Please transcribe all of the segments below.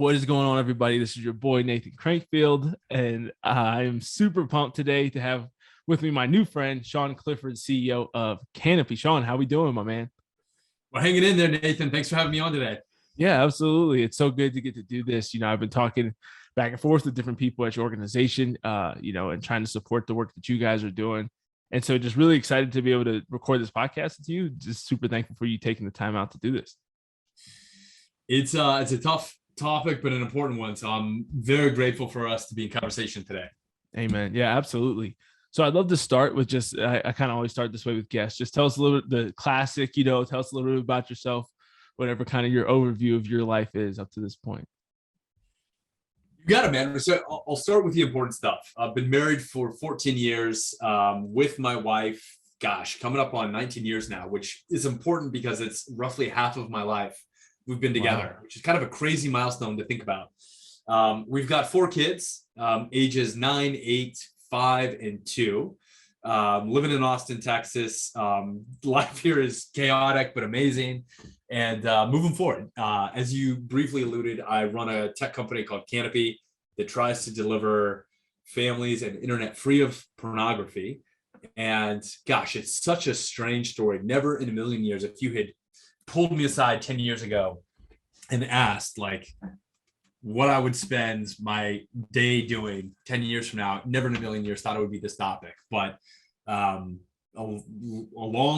What is going on, everybody? This is your boy, Nathan Crankfield, and I am super pumped today to have with me my new friend, Sean Clifford, CEO of Canopy. Sean, how we doing, my man? We're hanging in there, Nathan. Thanks for having me on today. Yeah, absolutely. It's so good to get to do this. I've been talking back and forth with different people at your organization, and trying to support the work that you guys are doing. And so just really excited to be able to record this podcast with you. Just super thankful for you taking the time out to do this. It's a tough topic, but an important one. So I'm very grateful for us to be in conversation today. Amen. Yeah, absolutely. So I'd love to start with just, I kind of always start this way with guests. Just tell us a little bit, the classic, tell us a little bit about yourself, whatever kind of your overview of your life is up to this point. You got it, man. So I'll start with the important stuff. I've been married for 14 years with my wife, coming up on 19 years now, which is important because it's roughly half of my life we've been together. Wow. Which is kind of a crazy milestone to think about. We've got 4 kids, ages 9, 8, 5, and 2. Living in Austin, Texas. Life here is chaotic but amazing, and moving forward. As you briefly alluded, I run a tech company called Canopy that tries to deliver families an internet free of pornography. And it's such a strange story. Never in a million years, if you had pulled me aside 10 years ago and asked what I would spend my day doing 10 years from now, never in a million years thought it would be this topic. But along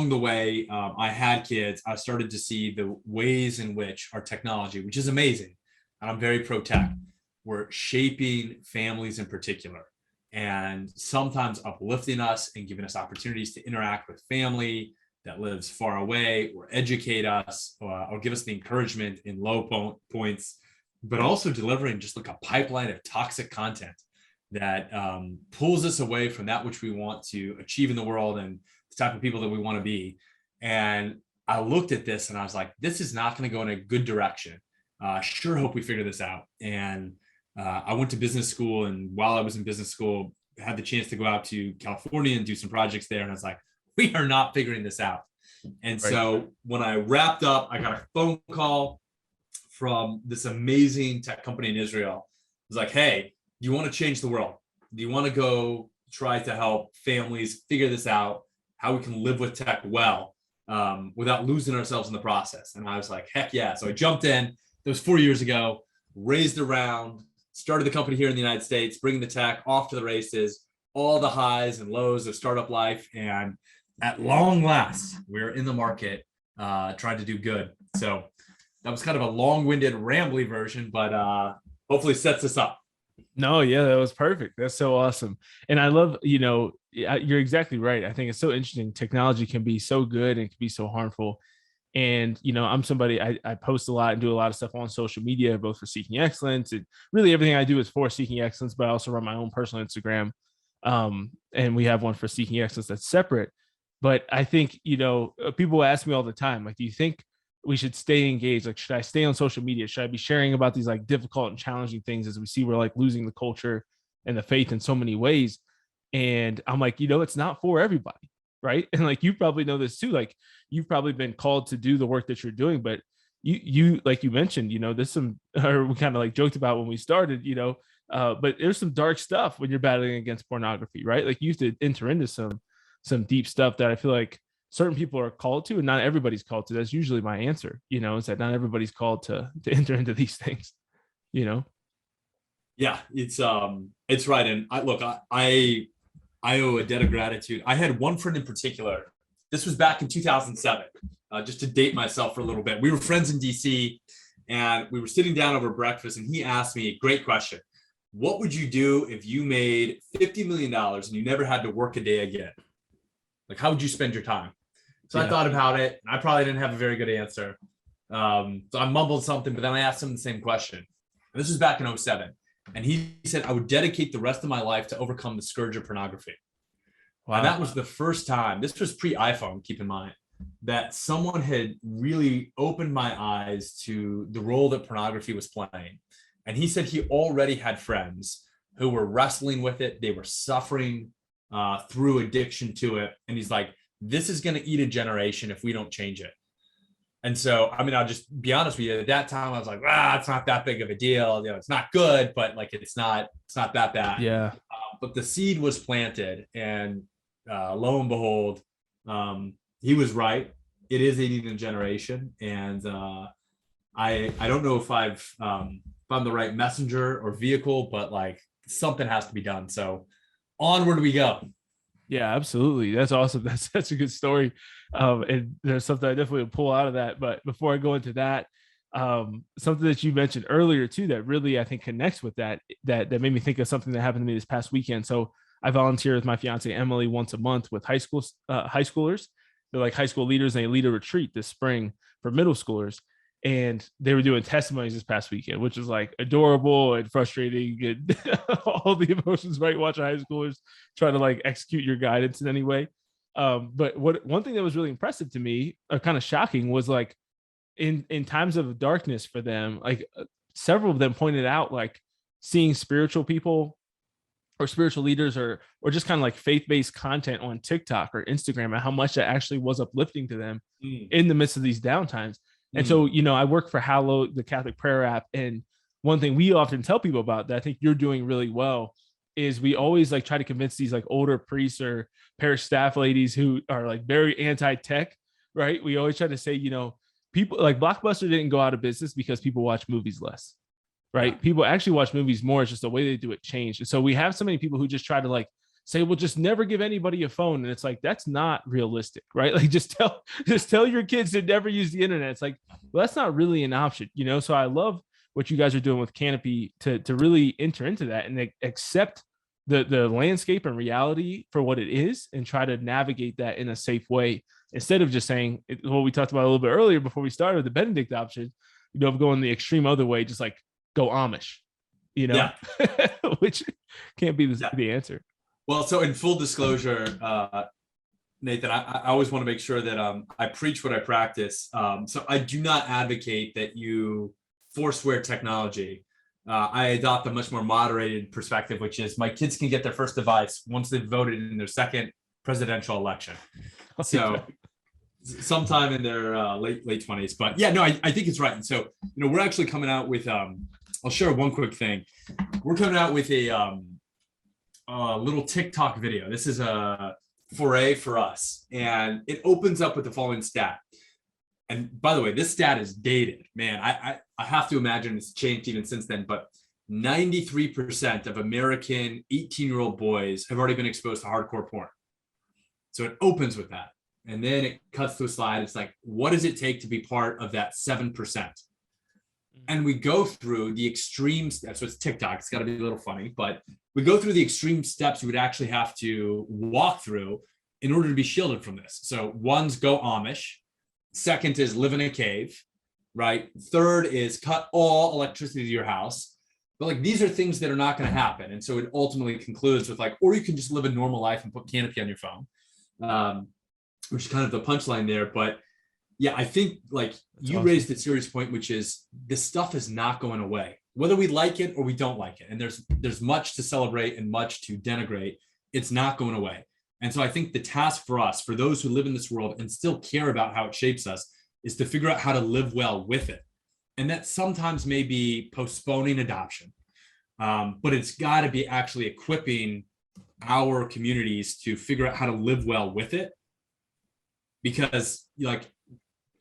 the way, I had kids. I started to see the ways in which our technology, which is amazing, and I'm very pro tech, we're shaping families in particular, and sometimes uplifting us and giving us opportunities to interact with family that lives far away, or educate us, or give us the encouragement in low points, but also delivering just like a pipeline of toxic content that pulls us away from that which we want to achieve in the world and the type of people that we want to be. And I looked at this and I was like, this is not going to go in a good direction. Sure hope we figure this out. And I went to business school, and while I was in business school, I had the chance to go out to California and do some projects there. And I was like, we are not figuring this out. And so when I wrapped up, I got a phone call from this amazing tech company in Israel. It was like, hey, do you want to change the world? Do you want to go try to help families figure this out, how we can live with tech well, without losing ourselves in the process? And I was like, heck yeah. So I jumped in. That was 4 years ago, raised around, started the company here in the United States, bringing the tech off to the races, all the highs and lows of startup life. And at long last, we're in the market trying to do good. So that was kind of a long-winded, rambly version, but hopefully sets us up. No, yeah, that was perfect. That's so awesome. And I love, you're exactly right. I think it's so interesting. Technology can be so good and can be so harmful. And, I'm somebody, I post a lot and do a lot of stuff on social media, both for seeking excellence, and really everything I do is for seeking excellence, but I also run my own personal Instagram. And we have one for seeking excellence that's separate. But I think, people ask me all the time, do you think we should stay engaged? Should I stay on social media? Should I be sharing about these difficult and challenging things, as we see we're losing the culture and the faith in so many ways? And I'm like, it's not for everybody, right? And you probably know this too. You've probably been called to do the work that you're doing, but you like you mentioned, there's some, or we kind of joked about when we started, but there's some dark stuff when you're battling against pornography, right? You have to enter into some deep stuff that I feel like certain people are called to, and not everybody's called to. That's usually my answer, is that not everybody's called to enter into these things, Yeah, it's right. And I owe a debt of gratitude. I had one friend in particular. This was back in 2007, just to date myself for a little bit. We were friends in DC, and we were sitting down over breakfast, and he asked me a great question. What would you do if you made $50 million and you never had to work a day again? How would you spend your time? So I thought about it, and I probably didn't have a very good answer. So I mumbled something, but then I asked him the same question. And this was back in 2007. And he said, I would dedicate the rest of my life to overcome the scourge of pornography. Wow. And that was the first time, this was pre-iPhone, keep in mind, that someone had really opened my eyes to the role that pornography was playing. And he said he already had friends who were wrestling with it. They were suffering through addiction to it. And he's like, this is going to eat a generation if we don't change it. And so, I mean, I'll just be honest with you. At that time, I was like, it's not that big of a deal. You know, it's not good, but like, it's not that bad. Yeah. But the seed was planted, and lo and behold, he was right. It is eating a generation, and I don't know if if I'm the right messenger or vehicle, but like something has to be done. So onward we go. Yeah, absolutely. That's awesome. That's such a good story. And there's something I definitely would pull out of that. But before I go into that, something that you mentioned earlier too, that really I think connects with that made me think of something that happened to me this past weekend. So I volunteer with my fiance Emily once a month with high schoolers. They're like high school leaders, and they lead a retreat this spring for middle schoolers. And they were doing testimonies this past weekend, which is like adorable and frustrating and all the emotions, right? Watching high schoolers try to like execute your guidance in any way. But one thing that was really impressive to me, or kind of shocking, was like in times of darkness for them, like several of them pointed out like seeing spiritual people or spiritual leaders or just kind of like faith-based content on TikTok or Instagram, and how much that actually was uplifting to them Mm, in the midst of these downtimes. And so, mm, I work for Hallow, the Catholic prayer app, and one thing we often tell people about that I think you're doing really well is we always like try to convince these like older priests or parish staff ladies who are like very anti-tech, right? We always try to say, people like Blockbuster didn't go out of business because people watch movies less, yeah. right? People actually watch movies more. It's just the way they do it changed. And so we have so many people who just try to like say, well, just never give anybody a phone. And it's like, that's not realistic, right? Like just tell your kids to never use the internet. It's like, well, that's not really an option, So I love what you guys are doing with Canopy to really enter into that and accept the landscape and reality for what it is and try to navigate that in a safe way instead of just saying what we talked about a little bit earlier before we started the Benedict option, of going the extreme other way, just like go Amish, you know, Yeah. which can't be Yeah. the answer. Well, so in full disclosure, Nathan, I always want to make sure that I preach what I practice. So I do not advocate that you forswear technology. I adopt a much more moderated perspective, which is my kids can get their first device once they've voted in their second presidential election. So sometime in their late 20s. But yeah, no, I think it's right. And so, we're actually coming out with, I'll share one quick thing. We're coming out with a little TikTok video. This is a foray for us. And it opens up with the following stat. And by the way, this stat is dated. Man, I have to imagine it's changed even since then. But 93% of American 18-year-old boys have already been exposed to hardcore porn. So it opens with that. And then it cuts to a slide. It's like, what does it take to be part of that 7%? And we go through the extreme steps. So it's TikTok. It's got to be a little funny, but we go through the extreme steps you would actually have to walk through in order to be shielded from this. So one's go Amish. Second is live in a cave, right? Third is cut all electricity to your house. But like these are things that are not going to happen. And so it ultimately concludes with like, or you can just live a normal life and put Canopy on your phone, which is kind of the punchline there. But yeah, I think like that's you awesome. Raised a serious point, which is this stuff is not going away, whether we like it or we don't like it. And there's much to celebrate and much to denigrate. It's not going away. And so I think the task for us, for those who live in this world and still care about how it shapes us, is to figure out how to live well with it. And that sometimes may be postponing adoption, but it's got to be actually equipping our communities to figure out how to live well with it. Because like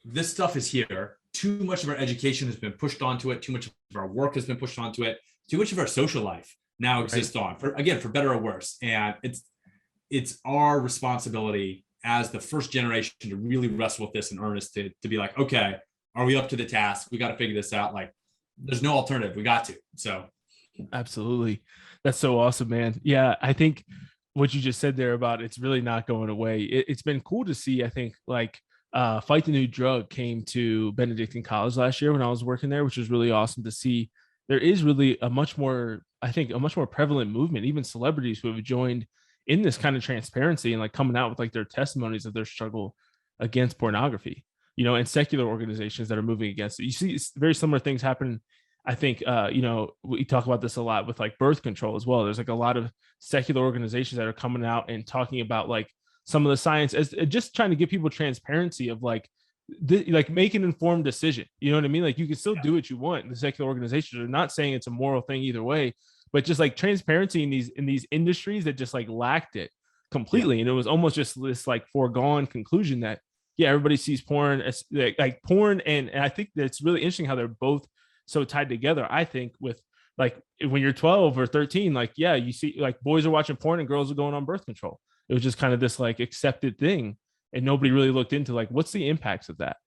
this stuff is here. Too much of our education has been pushed onto it. Too much of our work has been pushed onto it. Too much of our social life now exists on, for better or worse. And it's our responsibility as the first generation to really wrestle with this in earnest, to be like, okay, are we up to the task? We got to figure this out. Like there's no alternative. We got to. So absolutely. That's so awesome, man. Yeah. I think what you just said there about it's really not going away. It's been cool to see, I think, like Fight the New Drug came to Benedictine College last year when I was working there, which was really awesome to see. There is really a much more prevalent movement, even celebrities who have joined in this kind of transparency and like coming out with like their testimonies of their struggle against pornography, and secular organizations that are moving against it. You see very similar things happen. I think, we talk about this a lot with like birth control as well. There's like a lot of secular organizations that are coming out and talking about like some of the science as just trying to give people transparency of like, like make an informed decision. You know what I mean? Like you can still do what you want. The secular organizations are not saying it's a moral thing either way, but just like transparency in these industries that just like lacked it Yeah. completely. And it was almost just this like foregone conclusion that yeah, everybody sees porn as like porn, and I think that it's really interesting how they're both so tied together. I think with like when you're 12 or 13, like yeah, you see like boys are watching porn and girls are going on birth control. It was just kind of this like accepted thing, and nobody really looked into like what's the impacts of that.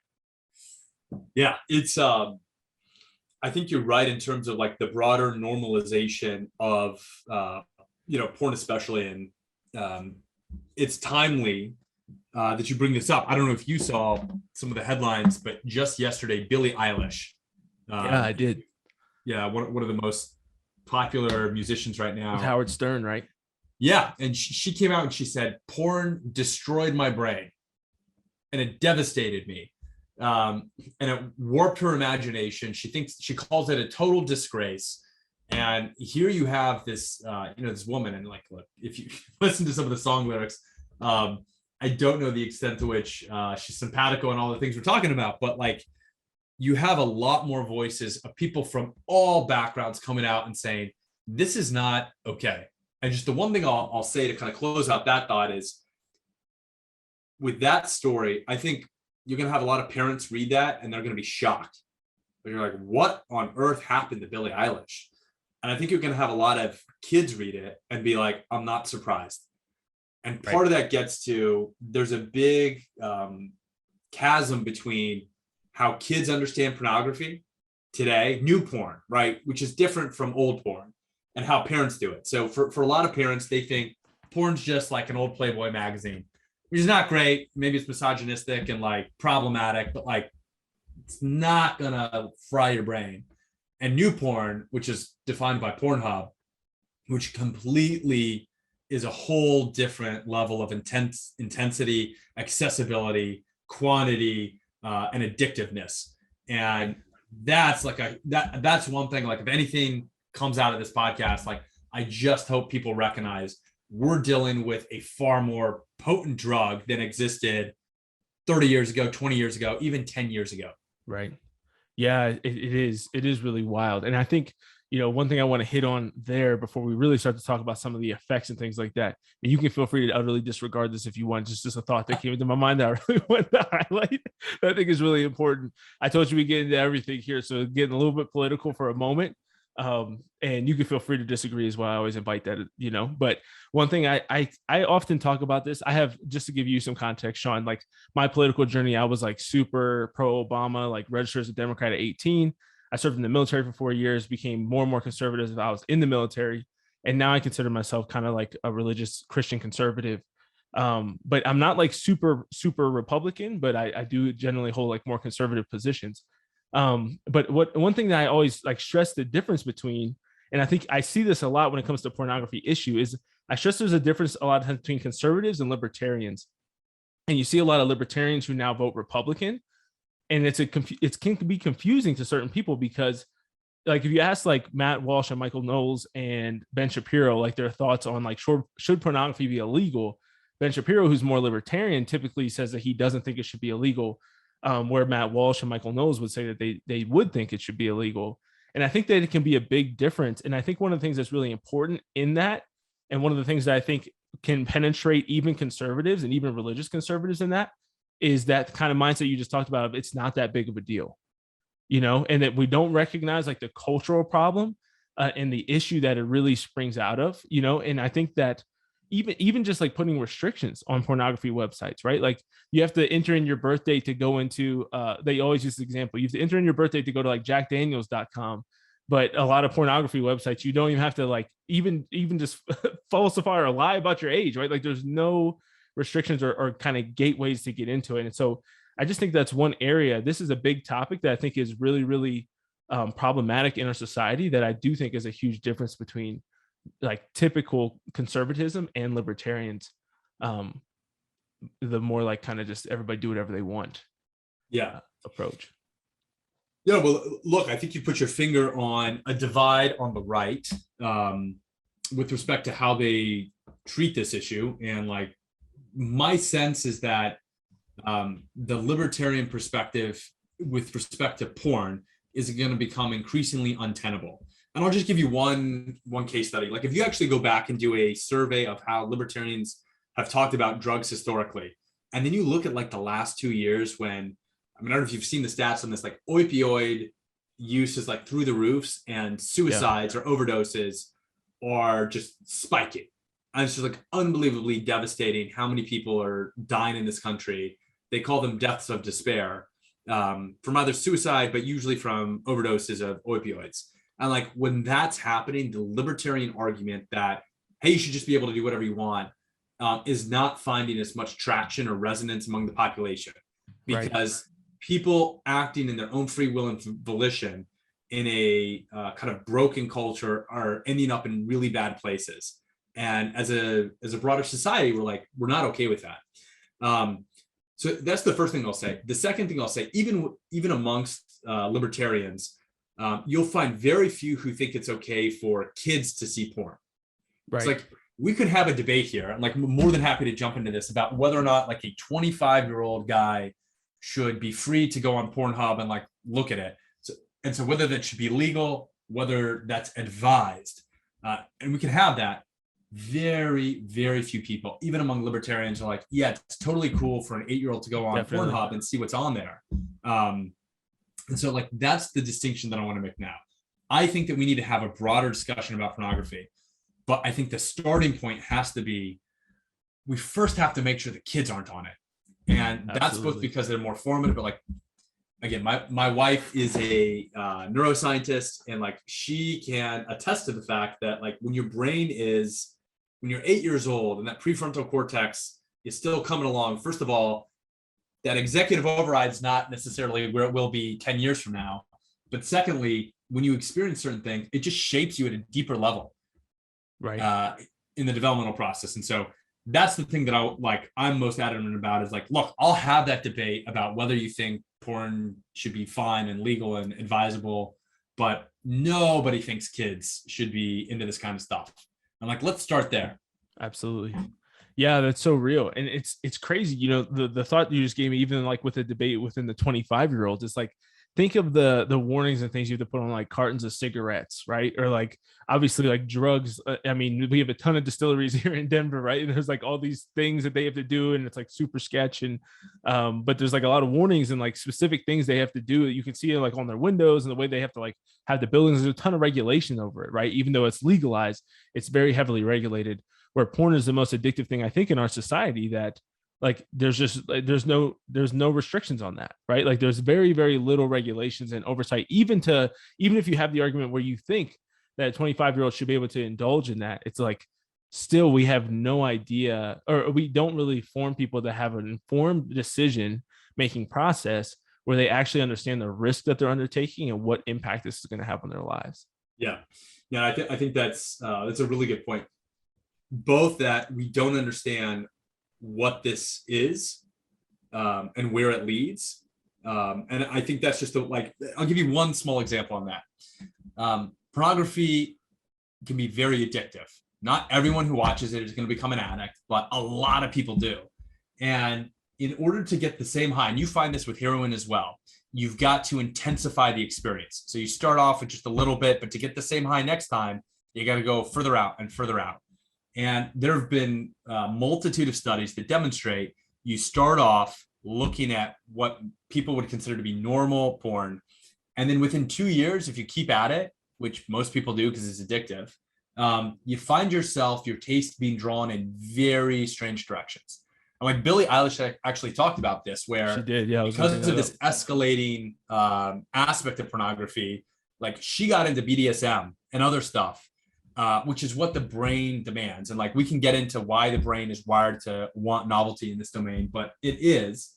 Yeah. It's I think you're right in terms of like the broader normalization of porn, especially, and it's timely that you bring this up. I don't know if you saw some of the headlines, but just yesterday, Billie Eilish, Yeah, um, I did. yeah, one of the most popular musicians right With now. Howard Stern, right? Yeah, and she came out and she said, "Porn destroyed my brain, and it devastated me, and it warped her imagination." She calls it a total disgrace. And here you have this, this woman, and like, look, if you listen to some of the song lyrics, um, I don't know the extent to which she's simpatico and all the things we're talking about, but like, you have a lot more voices of people from all backgrounds coming out and saying this is not okay. And just the one thing I'll say to kind of close out that thought is, with that story, I think you're going to have a lot of parents read that and they're going to be shocked. But you're like, what on earth happened to Billie Eilish? And I think you're going to have a lot of kids read it and be like, I'm not surprised. And Right. part of that gets to, there's a big chasm between how kids understand pornography today, new porn, right, which is different from old porn, and how parents do it. So for a lot of parents, they think porn's just like an old Playboy magazine, which is not great. Maybe it's misogynistic and like problematic, but like it's not gonna fry your brain. And new porn, which is defined by Pornhub, which completely is a whole different level of intensity, accessibility, quantity, and addictiveness. And that's like that's one thing. Like if anything comes out of this podcast, like I just hope people recognize we're dealing with a far more potent drug than existed 30 years ago, 20 years ago, even 10 years ago. Right. Yeah, it is. It is really wild. And I think, one thing I want to hit on there before we really start to talk about some of the effects and things like that, and you can feel free to utterly disregard this if you want, just a thought that came into my mind that I really want to highlight that I think is really important. I told you we get into everything here, so getting a little bit political for a moment. And you can feel free to disagree as well. I always invite that, but one thing I often talk about this. I have, just to give you some context, Sean, like my political journey, I was like super pro Obama, like registered as a Democrat at 18. I served in the military for 4 years, became more and more conservative as I was in the military. And now I consider myself kind of like a religious Christian conservative. But I'm not like super, super Republican, but I do generally hold like more conservative positions. But one thing that I always like stress the difference between, and I think I see this a lot when it comes to pornography issue, is I stress there's a difference a lot of times between conservatives and libertarians. And you see a lot of libertarians who now vote Republican, and it can be confusing to certain people because like if you ask like Matt Walsh and Michael Knowles and Ben Shapiro like their thoughts on like should pornography be illegal, Ben Shapiro, who's more libertarian, typically says that he doesn't think it should be illegal, where Matt Walsh and Michael Knowles would say that they would think it should be illegal. And I think that it can be a big difference. And I think one of the things that's really important in that, and one of the things that I think can penetrate even conservatives and even religious conservatives in that, is that kind of mindset you just talked about. It's not that big of a deal, and that we don't recognize like the cultural problem and the issue that it really springs out of, and I think that even just like putting restrictions on pornography websites, right? Like you have to enter in your birthday to go into they always use the example, you have to enter in your birthday to go to like jackdaniels.com, but a lot of pornography websites you don't even have to like even just falsify or lie about your age, right? Like there's no restrictions or kind of gateways to get into it. And so I just think that's one area. This is a big topic that I think is really, really problematic in our society, that I do think is a huge difference between like typical conservatism and libertarians. Um, the more like kind of just everybody do whatever they want Yeah. approach. Yeah, well, look, I think you put your finger on a divide on the right, with respect to how they treat this issue. And like, my sense is that The libertarian perspective with respect to porn is going to become increasingly untenable. And I'll just give you one case study. Like if you actually go back and do a survey of how libertarians have talked about drugs historically, and then you look at like the last 2 years when, I mean, I don't know if you've seen the stats on this, like opioid use is like through the roofs and Yeah. suicides or overdoses are just spiking. And it's just like unbelievably devastating how many people are dying in this country. They call them deaths of despair, from either suicide, but usually from overdoses of opioids. And like when that's happening, the libertarian argument that, hey, you should just be able to do whatever you want, is not finding as much traction or resonance among the population, Right. because people acting in their own free will and volition in a kind of broken culture are ending up in really bad places. And as a broader society, we're not okay with that. So that's the first thing I'll say. The second thing I'll say, even amongst libertarians, you'll find very few who think it's okay for kids to see porn. It's Right. like we could have a debate here. I'm like more than happy to jump into this about whether or not like a 25-year-old guy should be free to go on Pornhub and like look at it. So whether that should be legal, whether that's advised, and we can have that. Very, very few people, even among libertarians, are like, yeah, it's totally cool for an 8-year-old to go on Definitely. Pornhub and see what's on there. And so like that's the distinction that I want to make now. I think that we need to have a broader discussion about pornography, but I think the starting point has to be, we first have to make sure the kids aren't on it. And that's both Absolutely. because they're more formative, but like, again, my wife is a neuroscientist, and like she can attest to the fact that like when you're 8 years old and that prefrontal cortex is still coming along, first of all, that executive override is not necessarily where it will be 10 years from now. But secondly, when you experience certain things, it just shapes you at a deeper level Right. uh, in the developmental process. And so that's the thing that I'm most adamant about is like, look, I'll have that debate about whether you think porn should be fine and legal and advisable, but nobody thinks kids should be into this kind of stuff. I'm like, let's start there. Absolutely. Yeah, that's so real. And it's crazy. The thought you just gave me, even like with the debate within the 25-year-olds, it's like think of the warnings and things you have to put on like cartons of cigarettes, right? Or like obviously like drugs. I mean, we have a ton of distilleries here in Denver, right? And there's like all these things that they have to do, and it's like super sketch. And but there's like a lot of warnings and like specific things they have to do that you can see like on their windows and the way they have to like have the buildings. There's a ton of regulation over it, right? Even though it's legalized, it's very heavily regulated, where porn is the most addictive thing I think in our society, that like there's just like, there's no restrictions on that, right? Like there's very, very little regulations and oversight, even if you have the argument where you think that a 25-year-old should be able to indulge in that, it's like still we have no idea, or we don't really form people that have an informed decision making process where they actually understand the risk that they're undertaking and what impact this is going to have on their lives. Yeah. Yeah. I think that's a really good point. Both that we don't understand what this is, and where it leads. And I think that's just like, I'll give you one small example on that. Pornography can be very addictive. Not everyone who watches it is going to become an addict, but a lot of people do. And in order to get the same high, and you find this with heroin as well, you've got to intensify the experience. So you start off with just a little bit, but to get the same high next time, you got to go further out and further out. And there have been a multitude of studies that demonstrate you start off looking at what people would consider to be normal porn. And then within 2 years, if you keep at it, which most people do because it's addictive, you find your taste being drawn in very strange directions. And like Billie Eilish actually talked about this, She where did. Yeah, I was going to bring because of that up. this escalating aspect of pornography, like she got into BDSM and other stuff, which is what the brain demands. And like we can get into why the brain is wired to want novelty in this domain, but it is.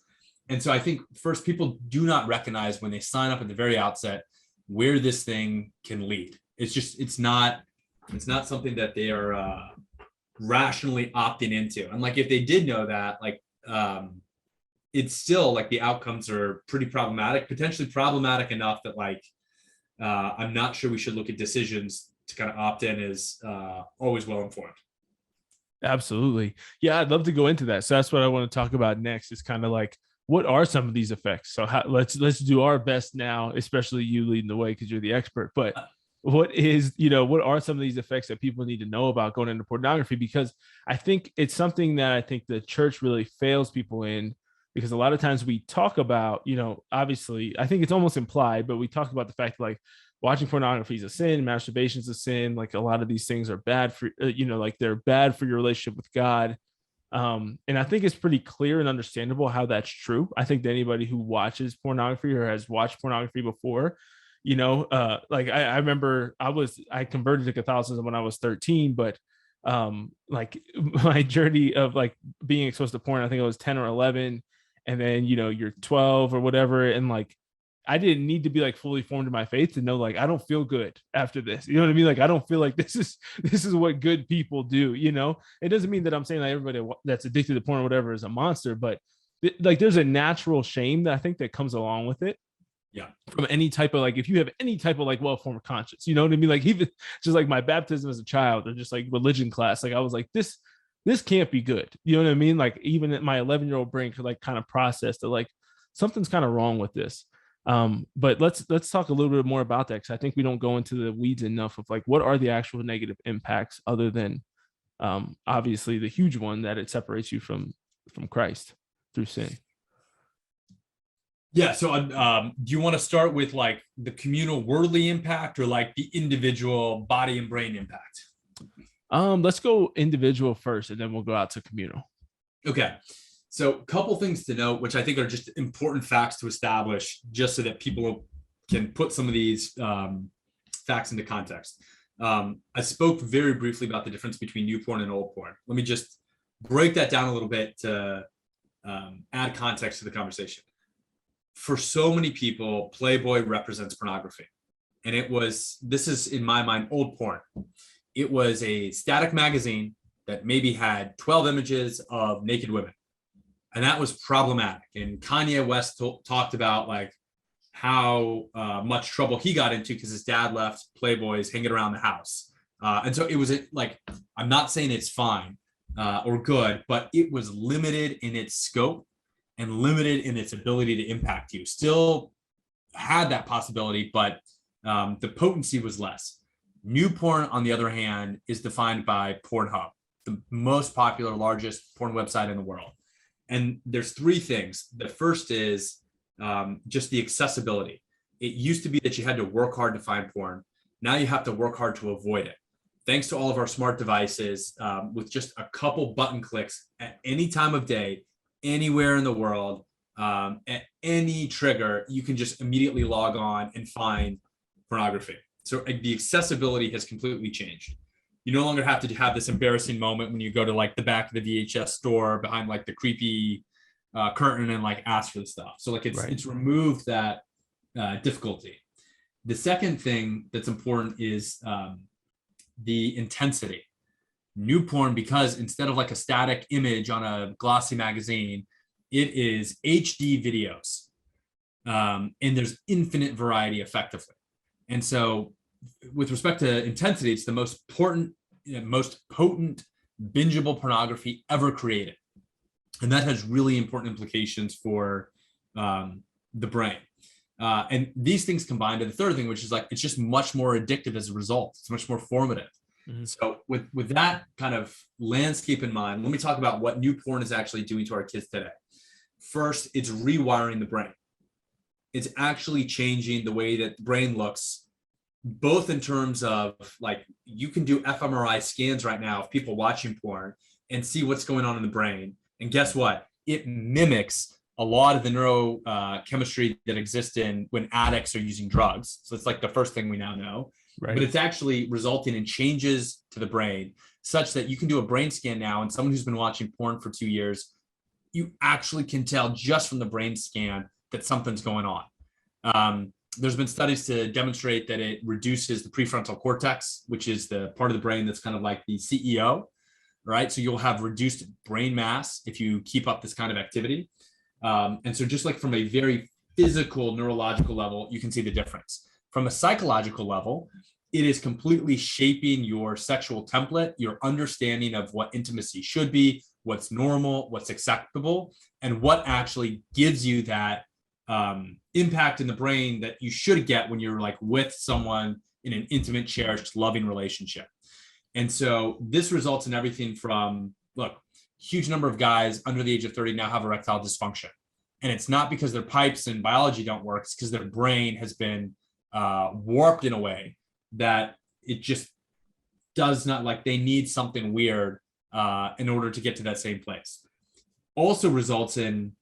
And so I think first, people do not recognize when they sign up at the very outset where this thing can lead. It's not something that they are rationally opting into. And like if they did know that, like it's still like the outcomes are pretty problematic, potentially problematic enough that like I'm not sure we should look at decisions to kind of opt in as always well informed. Absolutely. Yeah, I'd love to go into that. So that's what I want to talk about next, is kind of like what are some of these effects? So let's do our best now, especially you leading the way because you're the expert. But what are some of these effects that people need to know about going into pornography? Because I think it's something that I think the church really fails people in, because a lot of times we talk about, obviously, I think it's almost implied, but we talk about the fact like watching pornography is a sin, masturbation is a sin. Like a lot of these things are bad for, like they're bad for your relationship with God. And I think it's pretty clear and understandable how that's true. I think that anybody who watches pornography or has watched pornography before, like I remember I converted to Catholicism when I was 13, but like my journey of like being exposed to porn, I think I was 10 or 11, and then you're 12 or whatever, and like I didn't need to be like fully formed in my faith to know like I don't feel good after this. You know what I mean? Like I don't feel like this is what good people do. It doesn't mean that I'm saying that everybody that's addicted to porn or whatever is a monster, but like there's a natural shame that I think that comes along with it. Yeah. From any type of like, if you have any type of like well-formed conscience, you know what I mean? Like even just like my baptism as a child or just like religion class, like I was like, this can't be good. You know what I mean? Like even my 11-year-old brain could like kind of process that like something's kind of wrong with this. But let's talk a little bit more about that, because I think we don't go into the weeds enough of like what are the actual negative impacts other than obviously the huge one that it separates you from Christ through sin. Yeah. So do you want to start with like the communal worldly impact or like the individual body and brain impact? Let's go individual first, and then we'll go out to communal. Okay. So a couple things to note, which I think are just important facts to establish, just so that people can put some of these facts into context. I spoke very briefly about the difference between new porn and old porn. Let me just break that down a little bit to add context to the conversation. For so many people, Playboy represents pornography. And this is in my mind, old porn. It was a static magazine that maybe had 12 images of naked women. And that was problematic. And Kanye West talked about like how much trouble he got into because his dad left Playboys hanging around the house. And so it was like, I'm not saying it's fine or good, but it was limited in its scope and limited in its ability to impact you. Still had that possibility, but the potency was less. New porn, on the other hand, is defined by Pornhub, the most popular, largest porn website in the world. And there's three things. The first is just the accessibility. It used to be that you had to work hard to find porn. Now you have to work hard to avoid it. Thanks to all of our smart devices, with just a couple button clicks at any time of day, anywhere in the world, at any trigger, you can just immediately log on and find pornography. So the accessibility has completely changed. You no longer have to have this embarrassing moment when you go to like the back of the VHS store behind like the creepy curtain and like ask for the stuff. So like it's removed that difficulty. The second thing that's important is the intensity. New porn, because instead of like a static image on a glossy magazine, it is HD videos, and there's infinite variety effectively. And so with respect to intensity, it's the most potent, bingeable pornography ever created. And that has really important implications for the brain. And these things combined to the third thing, which is like, it's just much more addictive as a result. It's much more formative. Mm-hmm. So with that kind of landscape in mind, let me talk about what new porn is actually doing to our kids today. First, it's rewiring the brain. It's actually changing the way that the brain looks, both in terms of like, you can do fMRI scans right now of people watching porn and see what's going on in the brain. And guess what? It mimics a lot of the neurochemistry that exists in when addicts are using drugs. So it's like the first thing we now know. Right. But it's actually resulting in changes to the brain such that you can do a brain scan now, and someone who's been watching porn for 2 years, you actually can tell just from the brain scan that something's going on. There's been studies to demonstrate that it reduces the prefrontal cortex, which is the part of the brain that's kind of like the CEO, right? So you'll have reduced brain mass if you keep up this kind of activity. And so just like from a very physical, neurological level, you can see the difference. From a psychological level, it is completely shaping your sexual template, your understanding of what intimacy should be, what's normal, what's acceptable, and what actually gives you that impact in the brain that you should get when you're like with someone in an intimate, cherished, loving relationship. And so this results in everything from, look, huge number of guys under the age of 30 now have erectile dysfunction. And it's not because their pipes and biology don't work, it's because their brain has been warped in a way that it just does not, like, they need something weird in order to get to that same place. Also results in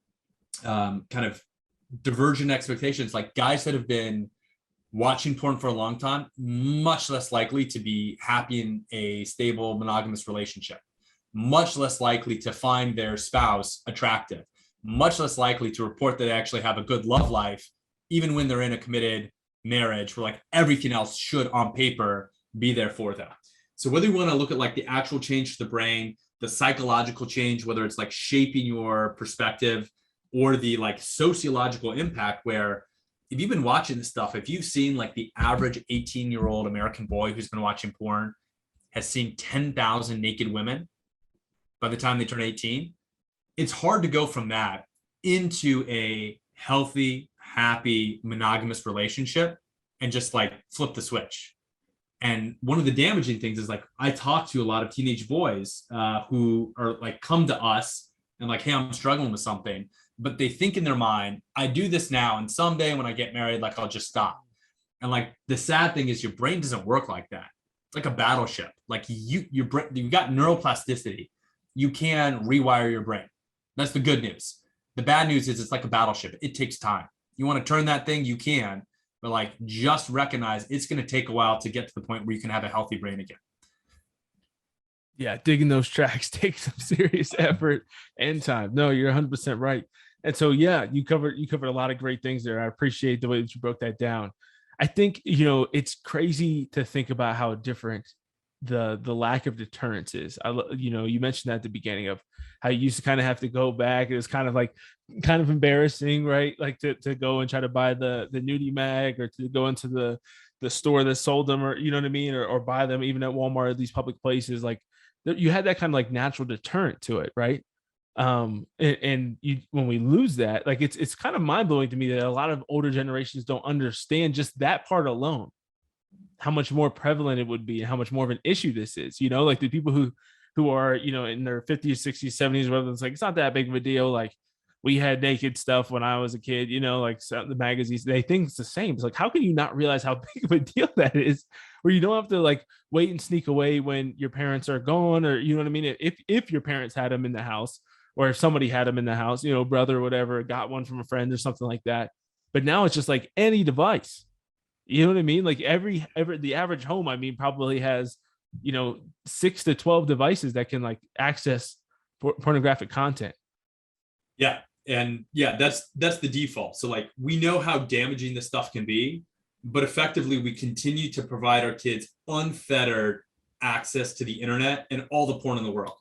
kind of divergent expectations, like guys that have been watching porn for a long time, much less likely to be happy in a stable monogamous relationship, much less likely to find their spouse attractive, much less likely to report that they actually have a good love life, even when they're in a committed marriage where like everything else should on paper be there for them. So whether you want to look at like the actual change to the brain, the psychological change, whether it's like shaping your perspective, or the like sociological impact, where if you've been watching this stuff, if you've seen like the average 18-year-old American boy who's been watching porn has seen 10,000 naked women by the time they turn 18, it's hard to go from that into a healthy, happy, monogamous relationship and just like flip the switch. And one of the damaging things is like, I talk to a lot of teenage boys who are like, come to us and like, hey, I'm struggling with something. But they think in their mind, I do this now, and someday when I get married, like I'll just stop. And like the sad thing is your brain doesn't work like that. It's like a battleship. Like you've got neuroplasticity. You can rewire your brain. That's the good news. The bad news is it's like a battleship. It takes time. You want to turn that thing, you can, but like just recognize it's going to take a while to get to the point where you can have a healthy brain again. Yeah, digging those tracks takes some serious effort and time. No, you're 100% right. And so, yeah, you covered a lot of great things there. I appreciate the way that you broke that down. I think, it's crazy to think about how different the lack of deterrence is. You mentioned that at the beginning of how you used to kind of have to go back. It was kind of embarrassing, right? Like to go and try to buy the nudie mag, or to go into the store that sold them, or you know what I mean, or buy them even at Walmart, or these public places. Like you had that kind of like natural deterrent to it, right? And you, when we lose that, like it's kind of mind-blowing to me that a lot of older generations don't understand just that part alone, how much more prevalent it would be and how much more of an issue this is. Like the people who are in their 50s, 60s, 70s, whether it's like it's not that big of a deal, like we had naked stuff when I was a kid, like the magazines, they think it's the same. It's like, how can you not realize how big of a deal that is, where you don't have to like wait and sneak away when your parents are gone, or you know what I mean, if your parents had them in the house, or if somebody had them in the house, brother or whatever, got one from a friend or something like that. But now it's just like any device. You know what I mean? Like the average home, I mean, probably has, 6 to 12 devices that can like access pornographic content. Yeah. And yeah, that's the default. So like we know how damaging this stuff can be, but effectively we continue to provide our kids unfettered access to the internet and all the porn in the world.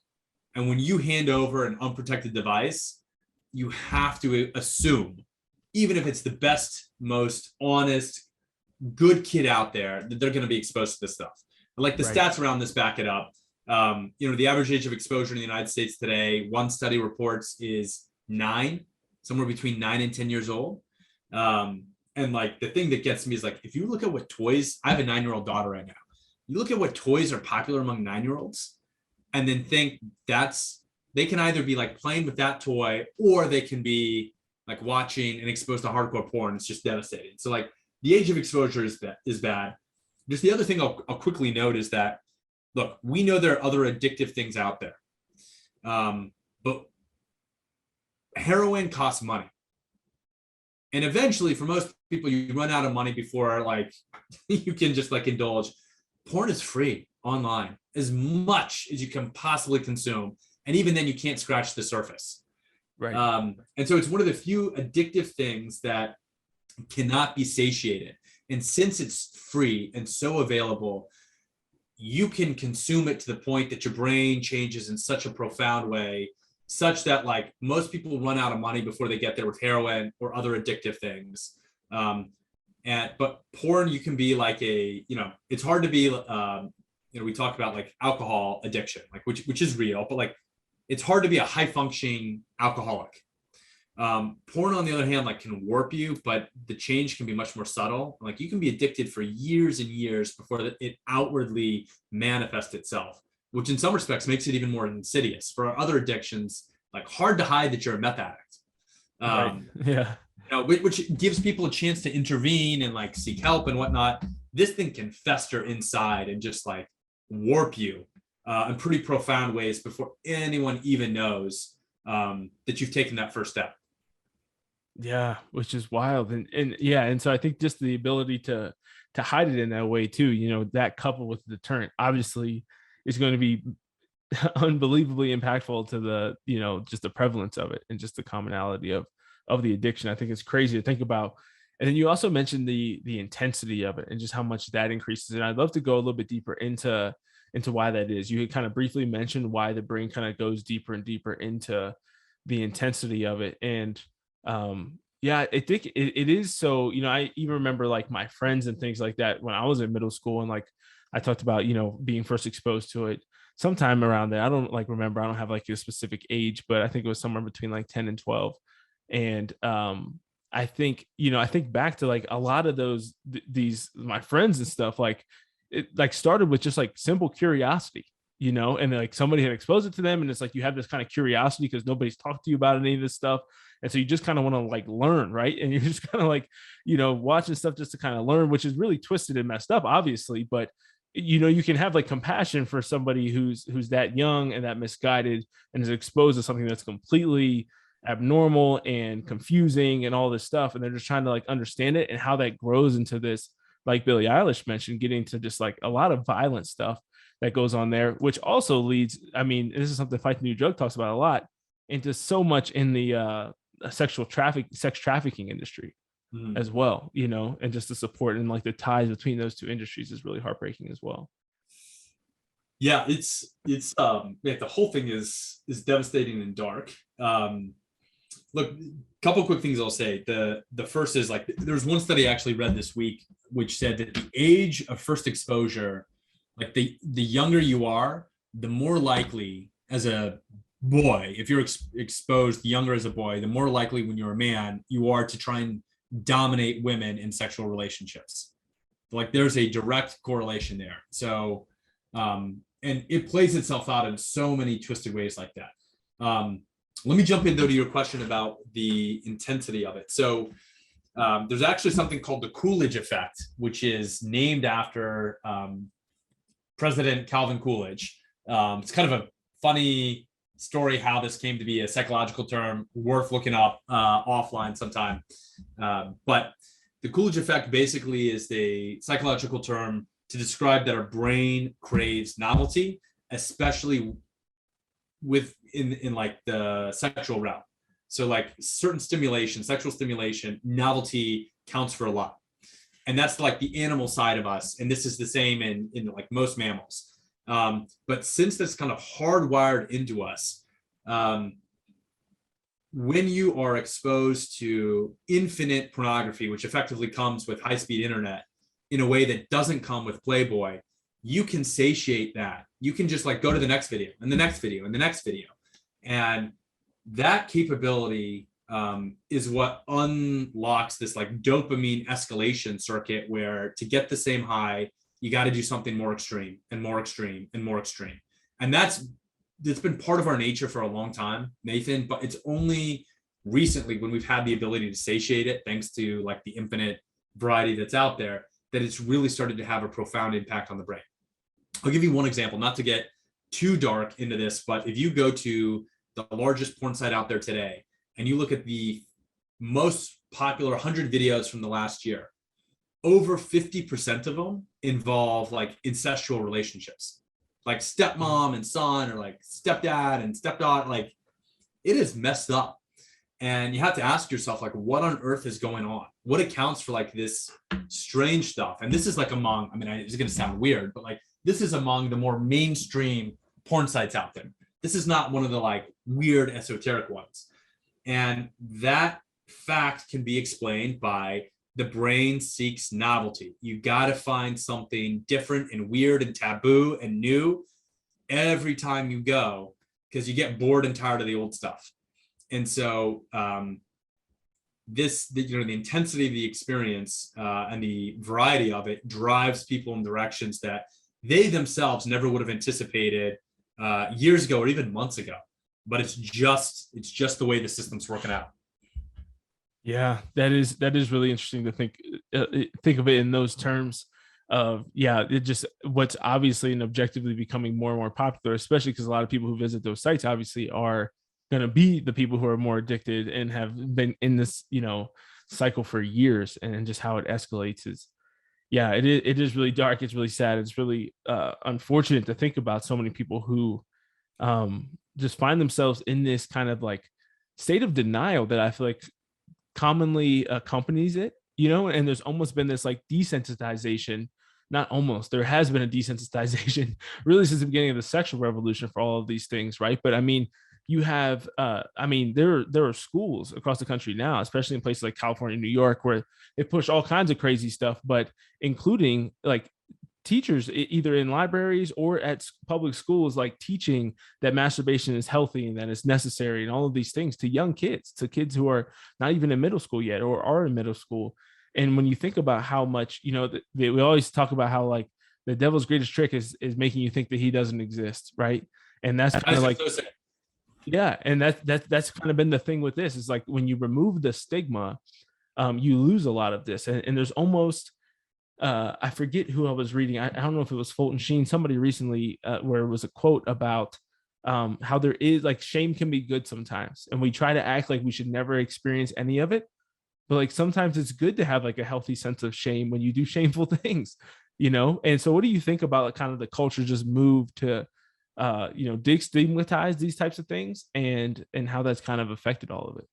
And when you hand over an unprotected device, you have to assume, even if it's the best, most honest, good kid out there, that they're going to be exposed to this stuff. And like the Right. stats around this back it up. The average age of exposure in the United States today, one study reports, is 9, somewhere between 9 and 10 years old. And like the thing that gets me is like, if you look at what toys, I have a 9-year-old daughter right now. You look at what toys are popular among 9-year-olds, and then think they can either be like playing with that toy, or they can be like watching and exposed to hardcore porn. It's just devastating. So like the age of exposure is bad. Just the other thing I'll quickly note is that, look, we know there are other addictive things out there. But heroin costs money. And eventually, for most people, you run out of money before like you can just like indulge. Porn is free online, as much as you can possibly consume. And even then you can't scratch the surface. Right. And so it's one of the few addictive things that cannot be satiated. And since it's free and so available, you can consume it to the point that your brain changes in such a profound way, such that like most people run out of money before they get there with heroin or other addictive things. But porn, you can be like it's hard to be, we talk about like alcohol addiction, like which is real, but like it's hard to be a high functioning alcoholic. Porn, on the other hand, like can warp you, but the change can be much more subtle. Like you can be addicted for years and years before it outwardly manifests itself, which in some respects makes it even more insidious. For other addictions, like hard to hide that you're a meth addict. Right. Yeah. Which gives people a chance to intervene and like seek help and whatnot. This thing can fester inside and just like warp you in pretty profound ways before anyone even knows that you've taken that first step. Yeah, which is wild. And yeah, and so I think just the ability to hide it in that way too, that coupled with the deterrent obviously is going to be unbelievably impactful to the, just the prevalence of it and just the commonality of the addiction. I think it's crazy to think about. And then you also mentioned the intensity of it and just how much that increases. And I'd love to go a little bit deeper into why that is. You had kind of briefly mentioned why the brain kind of goes deeper and deeper into the intensity of it. And yeah, I think it is. So, I even remember like my friends and things like that when I was in middle school, and like I talked about, being first exposed to it sometime around there. I don't like remember, I don't have like a specific age, but I think it was somewhere between like 10 and 12. And I think, I think back to like a lot of these my friends and stuff, like it like started with just like simple curiosity, and like somebody had exposed it to them, and it's like you have this kind of curiosity because nobody's talked to you about any of this stuff, and so you just kind of want to like learn, right? And you're just kind of like, watching stuff just to kind of learn, which is really twisted and messed up, obviously, but you can have like compassion for somebody who's that young and that misguided and is exposed to something that's completely abnormal and confusing and all this stuff, and they're just trying to like understand it, and how that grows into this, like Billie Eilish mentioned, getting to just like a lot of violent stuff that goes on there, which also leads, I mean, this is something Fight the New Drug talks about a lot, into so much in the sex trafficking industry as well, and just the support and like the ties between those two industries is really heartbreaking as well. Yeah, the whole thing is devastating and dark. Look, a couple quick things I'll say. The first is like there's one study I actually read this week which said that the age of first exposure, like the younger you are, the more likely as a boy, if you're exposed younger as a boy, the more likely when you're a man you are to try and dominate women in sexual relationships. Like there's a direct correlation there. So and it plays itself out in so many twisted ways like that. Let me jump in though to your question about the intensity of it. So there's actually something called the Coolidge effect, which is named after President Calvin Coolidge. It's kind of a funny story how this came to be a psychological term, worth looking up offline sometime. But the Coolidge effect basically is the psychological term to describe that our brain craves novelty, especially in like the sexual realm. So like certain stimulation, sexual stimulation, novelty counts for a lot. And that's like the animal side of us. And this is the same in like most mammals. But since that's kind of hardwired into us, when you are exposed to infinite pornography, which effectively comes with high-speed internet in a way that doesn't come with Playboy, you can satiate that. You can just like go to the next video and the next video and the next video. And that capability is what unlocks this like dopamine escalation circuit where to get the same high, you got to do something more extreme and more extreme and more extreme. And that's been part of our nature for a long time, Nathan, but it's only recently when we've had the ability to satiate it, thanks to like the infinite variety that's out there, that it's really started to have a profound impact on the brain. I'll give you one example, not to get too dark into this, but if you go to the largest porn site out there today and you look at the most popular 100 videos from the last year, over 50% of them involve like incestual relationships, like stepmom and son, or like stepdad and stepdaughter. Like it is messed up. And you have to ask yourself, like, what on earth is going on? What accounts for like this strange stuff? And this is like among, I mean, it's going to sound weird, but like this is among the more mainstream porn sites out there. This is not one of the like weird esoteric ones. And that fact can be explained by the brain seeks novelty. You got to find something different and weird and taboo and new every time you go. because you get bored and tired of the old stuff. And so the intensity of the experience and the variety of it drives people in directions that they themselves never would have anticipated years ago or even months ago. But it's just the way the system's working out. Yeah, that is really interesting to think of it in those terms of, yeah, it just what's obviously and objectively becoming more and more popular, especially because a lot of people who visit those sites obviously are going to be the people who are more addicted and have been in this, cycle for years, and just how it escalates is, yeah, it is really dark. It's really sad. It's really unfortunate to think about so many people who just find themselves in this kind of like state of denial that I feel like commonly accompanies it, and there's almost been this like desensitization. Not almost, there has been a desensitization really since the beginning of the sexual revolution for all of these things, right? But I mean, you have there are schools across the country now, especially in places like California, New York, where they push all kinds of crazy stuff, but including like teachers either in libraries or at public schools, like teaching that masturbation is healthy and that it's necessary, and all of these things to young kids, to kids who are not even in middle school yet or are in middle school. And when you think about how much, we always talk about how like the devil's greatest trick is making you think that he doesn't exist, right? And that's kind of like, yeah, and that's kind of been the thing with this, is like when you remove the stigma, you lose a lot of this. And there's almost I forget who I was reading. I don't know if it was Fulton Sheen, somebody recently, where it was a quote about how there is like shame can be good sometimes. And we try to act like we should never experience any of it. But like sometimes it's good to have like a healthy sense of shame when you do shameful things, And so what do you think about like kind of the culture just move to, destigmatize these types of things, and how that's kind of affected all of it?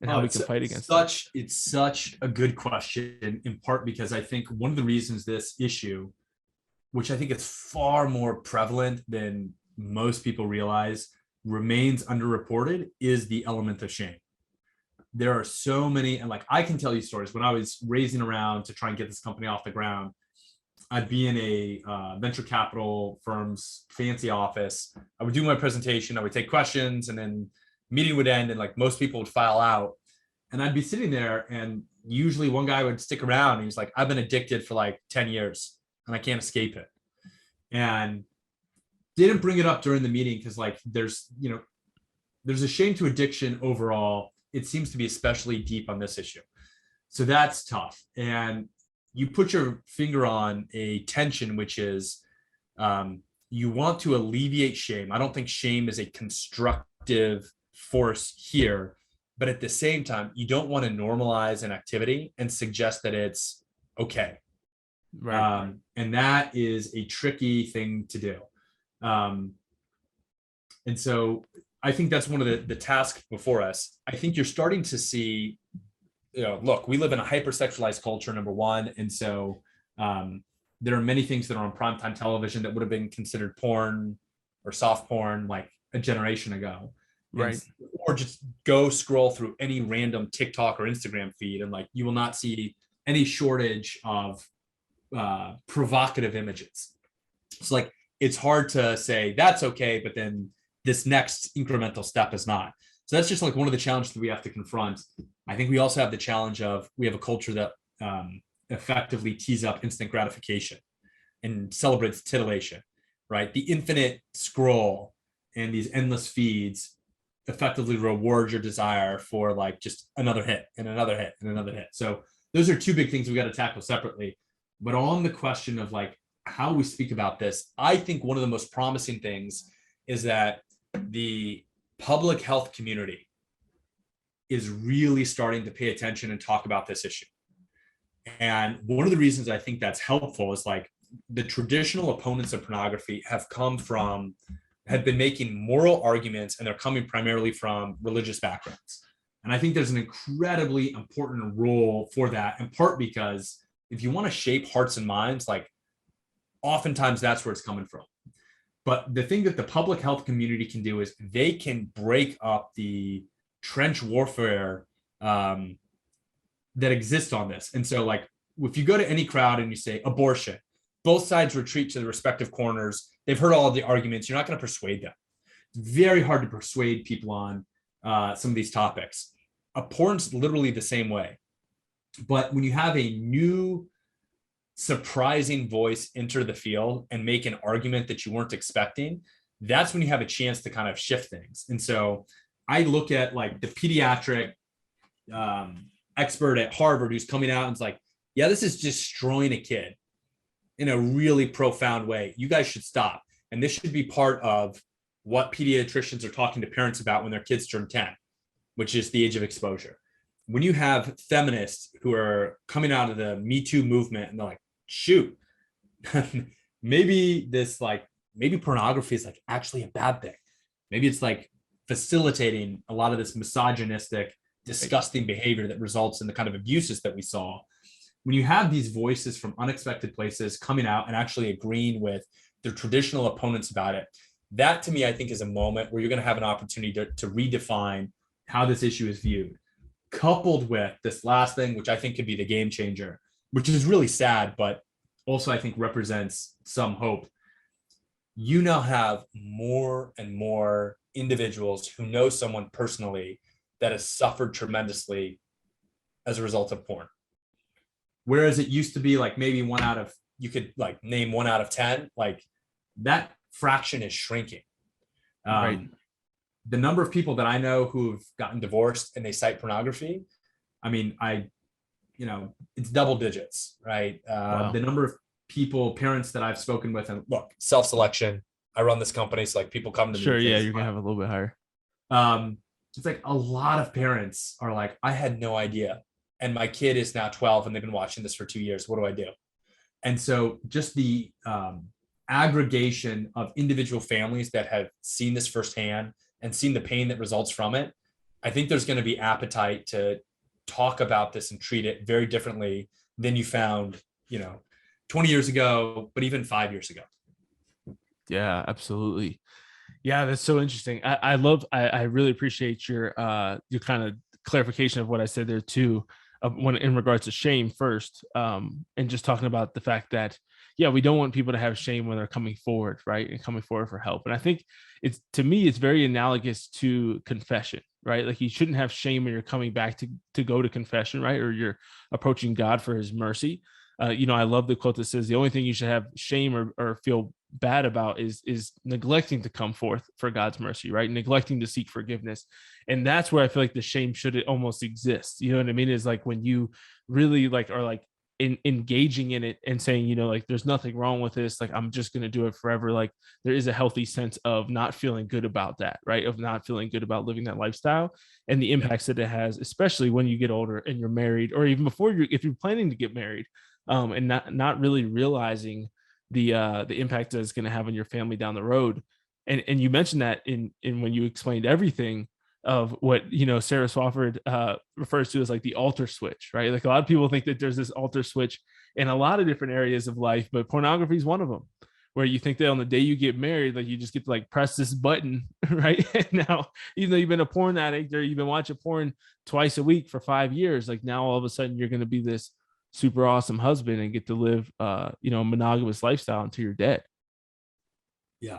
And how we can fight against it. It's such a good question, in part because I think one of the reasons this issue, which I think is far more prevalent than most people realize, remains underreported, is the element of shame. There are so many, and like I can tell you stories. When I was raising around to try and get this company off the ground, I'd be in a venture capital firm's fancy office. I would do my presentation, I would take questions, and then meeting would end, and like most people would file out. And I'd be sitting there, and usually one guy would stick around, and he's like, I've been addicted for like 10 years and I can't escape it. And didn't bring it up during the meeting because like there's a shame to addiction overall. It seems to be especially deep on this issue. So that's tough. And you put your finger on a tension, which is you want to alleviate shame. I don't think shame is a constructive force here, but at the same time, you don't want to normalize an activity and suggest that it's okay. Right. And that is a tricky thing to do. And so I think that's one of the tasks before us. I think you're starting to see, look, we live in a hypersexualized culture, number one. And so there are many things that are on primetime television that would have been considered porn or soft porn like a generation ago. Right. Or just go scroll through any random TikTok or Instagram feed, and like you will not see any shortage of provocative images. So like it's hard to say that's okay, but then this next incremental step is not. So that's just like one of the challenges that we have to confront. I think we also have the challenge of we have a culture that effectively tees up instant gratification and celebrates titillation, right? The infinite scroll and these endless feeds effectively reward your desire for like just another hit and another hit and another hit. So those are two big things we got to tackle separately. But on the question of like how we speak about this, I think one of the most promising things is that the public health community is really starting to pay attention and talk about this issue. And one of the reasons I think that's helpful is like the traditional opponents of pornography have been making moral arguments, and they're coming primarily from religious backgrounds. And I think there's an incredibly important role for that, in part because if you want to shape hearts and minds, like oftentimes that's where it's coming from. But the thing that the public health community can do is they can break up the trench warfare that exists on this. And so like if you go to any crowd and you say abortion, both sides retreat to the respective corners. They've heard all of the arguments. You're not going to persuade them. very hard to persuade people on some of these topics. Porn's literally the same way. But when you have a new surprising voice enter the field and make an argument that you weren't expecting, that's when you have a chance to kind of shift things. And so I look at like the pediatric expert at Harvard who's coming out and is like, yeah, this is destroying a kid in a really profound way. You guys should stop. And this should be part of what pediatricians are talking to parents about when their kids turn 10, which is the age of exposure. When you have feminists who are coming out of the Me Too movement and they're like, shoot, maybe pornography is like actually a bad thing. Maybe it's like facilitating a lot of this misogynistic, disgusting behavior that results in the kind of abuses that we saw. When you have these voices from unexpected places coming out and actually agreeing with their traditional opponents about it, that to me, I think is a moment where you're going to have an opportunity to redefine how this issue is viewed, coupled with this last thing, which I think could be the game changer, which is really sad, but also I think represents some hope. You now have more and more individuals who know someone personally that has suffered tremendously as a result of porn. Whereas it used to be like maybe you could like name 1 out of 10, like that fraction is shrinking. Right. The number of people that I know who've gotten divorced and they cite pornography, I mean, it's double digits, right? Wow. The number of parents that I've spoken with, and look, self-selection. I run this company, so like people come to me. Sure. Yeah, you're gonna have a little bit higher. It's like a lot of parents are like, I had no idea. And my kid is now 12 and they've been watching this for 2 years. What do I do? And so just the aggregation of individual families that have seen this firsthand and seen the pain that results from it, I think there's going to be appetite to talk about this and treat it very differently than you found, 20 years ago, but even 5 years ago. Yeah, absolutely. Yeah, that's so interesting. I really appreciate your kind of clarification of what I said there too, when in regards to shame first, and just talking about the fact that we don't want people to have shame when they're coming forward, right, and coming forward for help. And I think to me it's very analogous to confession, right? Like you shouldn't have shame when you're coming back to go to confession, right, or you're approaching God for His mercy. I love the quote that says the only thing you should have shame or feel bad about is neglecting to come forth for God's mercy, right? Neglecting to seek forgiveness. And that's where I feel like the shame should almost exist. You know what I mean? Is like when you really are like engaging in it and saying, like there's nothing wrong with this. Like I'm just going to do it forever. Like there is a healthy sense of not feeling good about that, right? Of not feeling good about living that lifestyle and the impacts that it has, especially when you get older and you're married, or even before if you're planning to get married, and not really realizing the impact that it's going to have on your family down the road. And you mentioned that in when you explained everything of what Sarah Swafford refers to as like the altar switch, right? Like a lot of people think that there's this altar switch in a lot of different areas of life, but pornography is one of them, where you think that on the day you get married, like you just get to like press this button, right? And now, even though you've been a porn addict or you've been watching porn twice a week for 5 years, like now all of a sudden you're going to be this super awesome husband and get to live a monogamous lifestyle until you're dead. I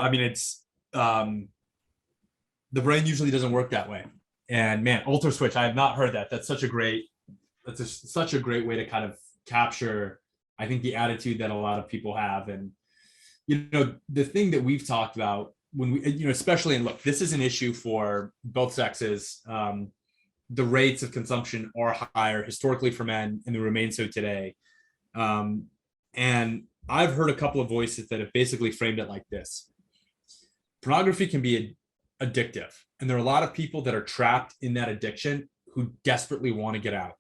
mean, it's the brain usually doesn't work that way. And man, altar switch, I have not heard that. That's such a great way to kind of capture, I think, the attitude that a lot of people have. And the thing that we've talked about when we especially, and look, this is an issue for both sexes. The rates of consumption are higher historically for men, and they remain so today. And I've heard a couple of voices that have basically framed it like this: pornography can be addictive, and there are a lot of people that are trapped in that addiction who desperately want to get out.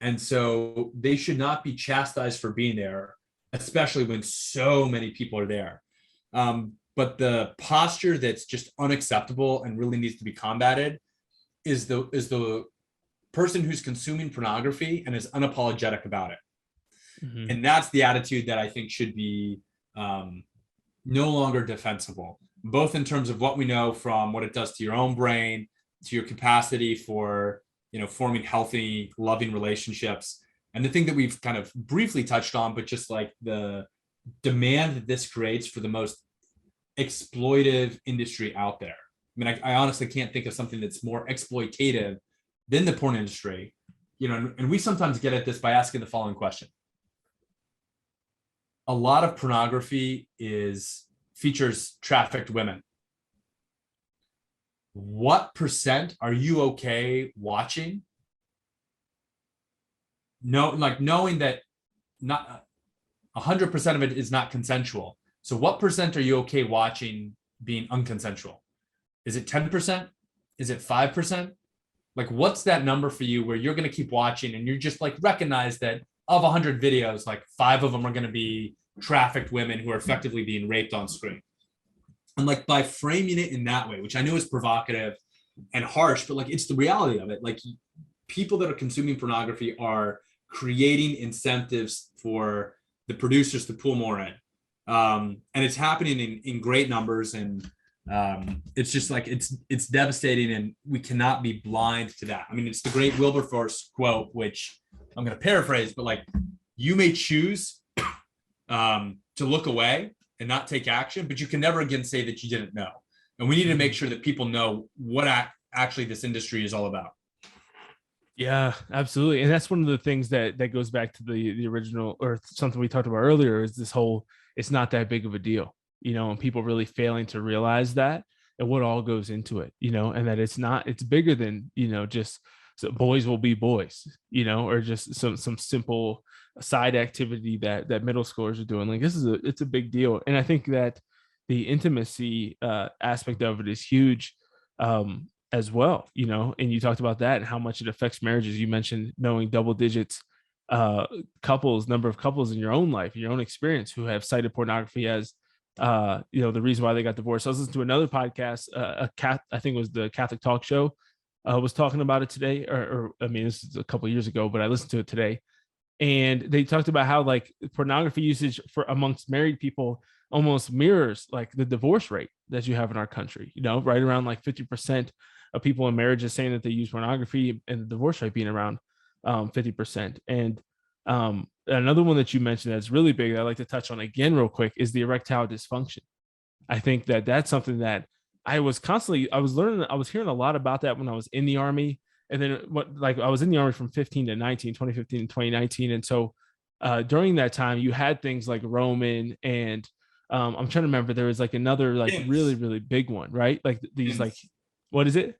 And so they should not be chastised for being there, especially when so many people are there. But the posture that's just unacceptable and really needs to be combated is the person who's consuming pornography and is unapologetic about it. Mm-hmm. And that's the attitude that I think should be no longer defensible, both in terms of what we know from what it does to your own brain, to your capacity for forming healthy, loving relationships. And the thing that we've kind of briefly touched on, but just like the demand that this creates for the most exploitive industry out there. I mean, I honestly can't think of something that's more exploitative than the porn industry. And we sometimes get at this by asking the following question. A lot of pornography features trafficked women. What percent are you okay watching? No, like knowing that not 100% of it is not consensual. So what percent are you okay watching being unconsensual? Is it 10%? Is it 5%? Like, what's that number for you where you're going to keep watching and you're just like recognize that of 100 videos, like 5 of them are going to be trafficked women who are effectively being raped on screen? And like by framing it in that way, which I know is provocative and harsh, but like it's the reality of it. Like people that are consuming pornography are creating incentives for the producers to pull more in. And it's happening in great numbers. And it's just like, it's devastating, and we cannot be blind to that. I mean, it's the great Wilberforce quote, which I'm going to paraphrase, but like, you may choose to look away and not take action, but you can never again say that you didn't know. And we need to make sure that people know what actually this industry is all about. Yeah, absolutely. And that's one of the things that goes back to the original, or something we talked about earlier, is this whole, it's not that big of a deal, and people really failing to realize that and what all goes into it, and that it's bigger than, just so boys will be boys, or just some simple side activity that middle schoolers are doing. Like it's a big deal. And I think that the intimacy aspect of it is huge. As well, and you talked about that and how much it affects marriages. You mentioned knowing double digits number of couples in your own life, in your own experience, who have cited pornography as the reason why they got divorced. I was listening to another podcast, I think it was the Catholic Talk Show, was talking about it today, or I mean, this is a couple of years ago, but I listened to it today, and they talked about how like pornography usage for amongst married people almost mirrors like the divorce rate that you have in our country, right around like 50% of people in marriages saying that they use pornography, and the divorce rate being around 50%. And another one that you mentioned that's really big that I'd like to touch on again real quick is the erectile dysfunction. I think that that's something that I was hearing a lot about that when I was in the Army. And then I was in the Army from 15 to 19, 2015 and 2019. And so during that time, you had things like Roman and I'm trying to remember, there was like another like Hims. really, really big one, right? Like these Hims. like, what is it?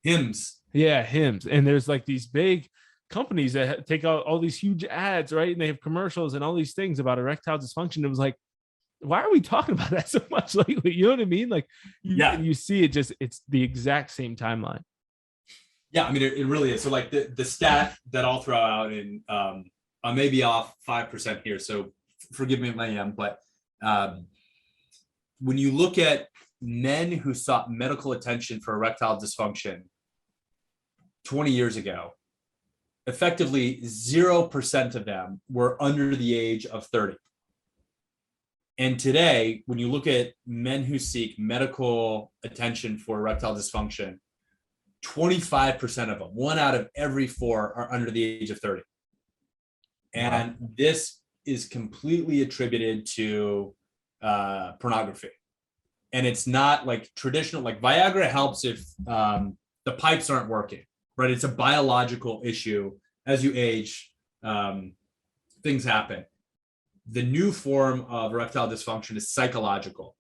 Hims. Yeah, Hims. And there's like these big companies that take out all these huge ads, right? And they have commercials and all these things about erectile dysfunction. It was like, why are we talking about that so much lately? You know what I mean? Like you see it, it's the exact same timeline. Yeah, I mean, it really is. So like the stat that I'll throw out, and I may be off 5% here, so forgive me if I am, but when you look at men who sought medical attention for erectile dysfunction 20 years ago, effectively 0% of them were under the age of 30. And today, when you look at men who seek medical attention for erectile dysfunction, 25% of them, 1 out of every 4, are under the age of 30. And wow, this is completely attributed to pornography. And it's not like traditional, like Viagra helps if the pipes aren't working, right? It's a biological issue. As you age, things happen. The new form of erectile dysfunction is psychological.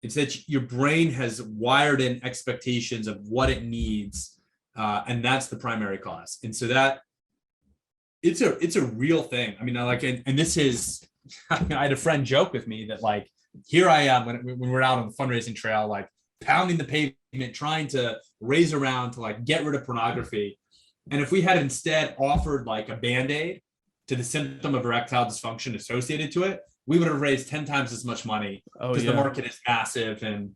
It's that your brain has wired in expectations of what it needs, and that's the primary cause. And so that it's a real thing. I mean, and this is, I had a friend joke with me that like, here I am when we're out on the fundraising trail, like pounding the pavement, trying to raise around to like get rid of pornography. And if we had instead offered like a Band-Aid to the symptom of erectile dysfunction associated to it, we would have raised 10 times as much money, because the market is massive and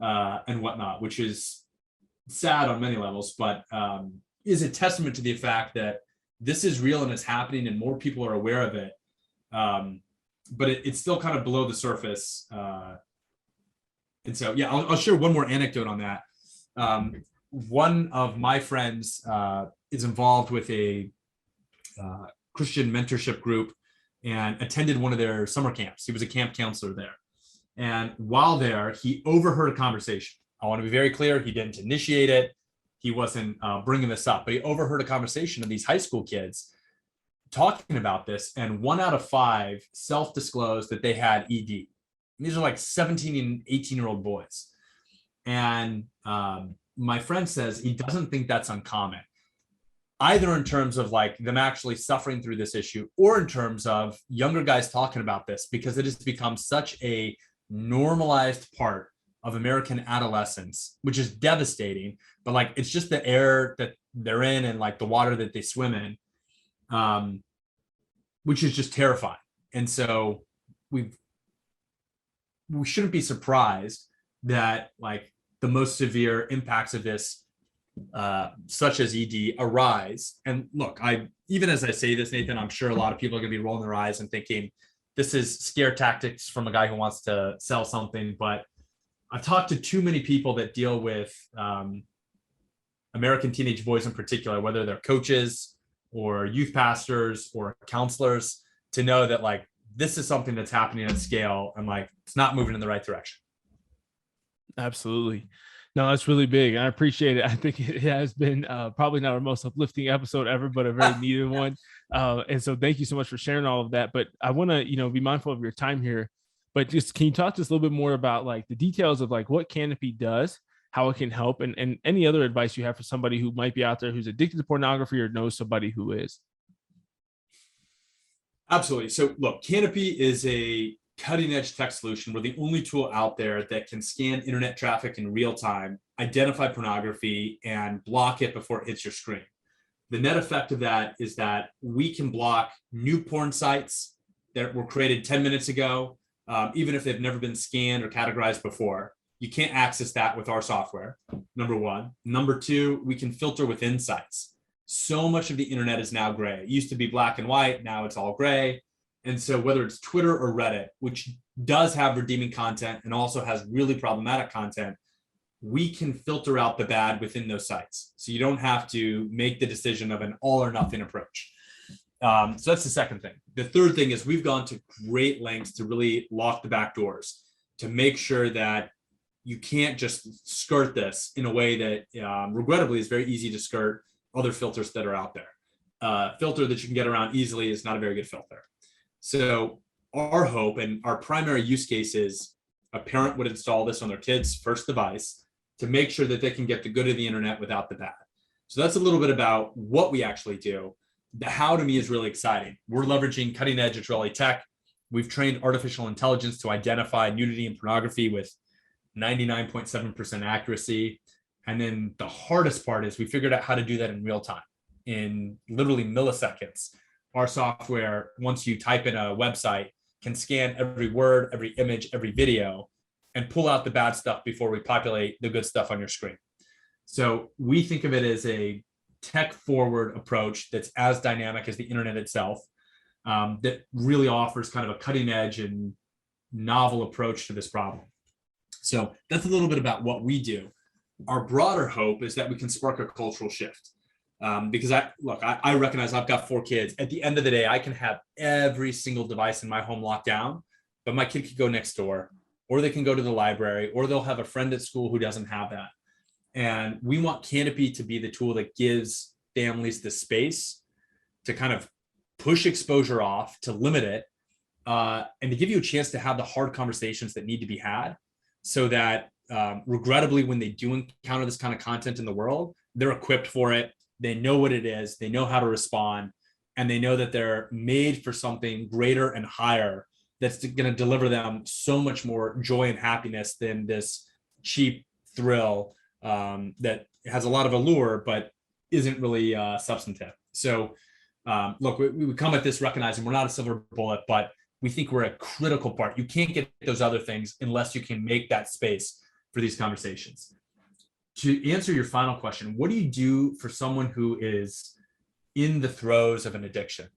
whatnot, which is sad on many levels, but is a testament to the fact that this is real and it's happening and more people are aware of it. But it's still kind of below the surface. And so, yeah, I'll share one more anecdote on that. One of my friends is involved with a Christian mentorship group and attended one of their summer camps. He was a camp counselor there. And while there, he overheard a conversation. I want to be very clear. He didn't initiate it. He wasn't bringing this up, but he overheard a conversation of these high school kids talking about this. And 1 out of 5 self-disclosed that they had ED. And these are like 17 and 18-year-old boys. And my friend says he doesn't think that's uncommon, either in terms of like them actually suffering through this issue or in terms of younger guys talking about this, because it has become such a normalized part of American adolescence, which is devastating. But like, it's just the air that they're in and like the water that they swim in, which is just terrifying. And so we shouldn't be surprised that like the most severe impacts of this, such as ED, arise. And look, even as I say this, Nathan, I'm sure a lot of people are going to be rolling their eyes and thinking this is scare tactics from a guy who wants to sell something. But I've talked to too many people that deal with American teenage boys in particular, whether they're coaches or youth pastors or counselors, to know that like this is something that's happening at scale and like it's not moving in the right direction. Absolutely. No, that's really big. I appreciate it. I think it has been probably not our most uplifting episode ever, but a very needed one. And so thank you so much for sharing all of that. But I want to, be mindful of your time here. But just can you talk to us a little bit more about like the details of like what Canopy does, how it can help, and any other advice you have for somebody who might be out there who's addicted to pornography or knows somebody who is? Absolutely. So look, Canopy is a cutting edge tech solution. We're the only tool out there that can scan internet traffic in real time, identify pornography, and block it before it hits your screen. The net effect of that is that we can block new porn sites that were created 10 minutes ago, even if they've never been scanned or categorized before. You can't access that with our software, number one. Number two, we can filter with insights. So much of the internet is now gray. It used to be black and white, now it's all gray. And so whether it's Twitter or Reddit, which does have redeeming content and also has really problematic content, we can filter out the bad within those sites. So you don't have to make the decision of an all or nothing approach. So that's the second thing. The third thing is we've gone to great lengths to really lock the back doors to make sure that you can't just skirt this in a way that regrettably is very easy to skirt other filters that are out there. Filter that you can get around easily is not a very good filter. So our hope and our primary use case is a parent would install this on their kid's first device to make sure that they can get the good of the internet without the bad. So that's a little bit about what we actually do. The how to me is really exciting. We're leveraging cutting edge Israeli tech. We've trained artificial intelligence to identify nudity and pornography with 99.7% accuracy. And then the hardest part is we figured out how to do that in real time, in literally milliseconds. Our software, once you type in a website, can scan every word, every image, every video, and pull out the bad stuff before we populate the good stuff on your screen. So we think of it as a tech-forward approach that's as dynamic as the internet itself, that really offers kind of a cutting-edge and novel approach to this problem. So that's a little bit about what we do. Our broader hope is that we can spark a cultural shift. Because I recognize I've got 4 kids. At the end of the day, I can have every single device in my home locked down, but my kid could go next door, or they can go to the library, or they'll have a friend at school who doesn't have that. And we want Canopy to be the tool that gives families the space to kind of push exposure off, to limit it, and to give you a chance to have the hard conversations that need to be had, so that regrettably, when they do encounter this kind of content in the world, they're equipped for it. They know what it is, they know how to respond, and they know that they're made for something greater and higher that's going to deliver them so much more joy and happiness than this cheap thrill that has a lot of allure, but isn't really substantive. So look, we come at this recognizing we're not a silver bullet, but we think we're a critical part. You can't get those other things unless you can make that space for these conversations. To answer your final question, what do you do for someone who is in the throes of an addiction?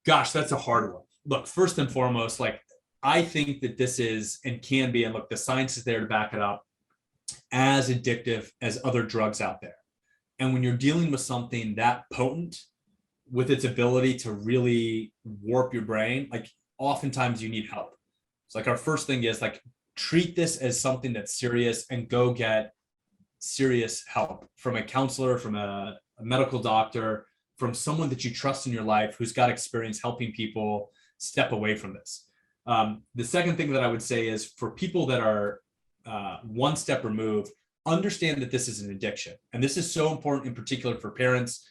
Gosh, that's a hard one. Look, first and foremost, like I think that this is and can be, and look, the science is there to back it up, as addictive as other drugs out there. And when you're dealing with something that potent with its ability to really warp your brain, like oftentimes you need help. So like our first thing is like treat this as something that's serious and go get serious help from a counselor, from a medical doctor, from someone that you trust in your life who's got experience helping people step away from this. The second thing that I would say is for people that are one step removed, understand that this is an addiction. And this is so important in particular for parents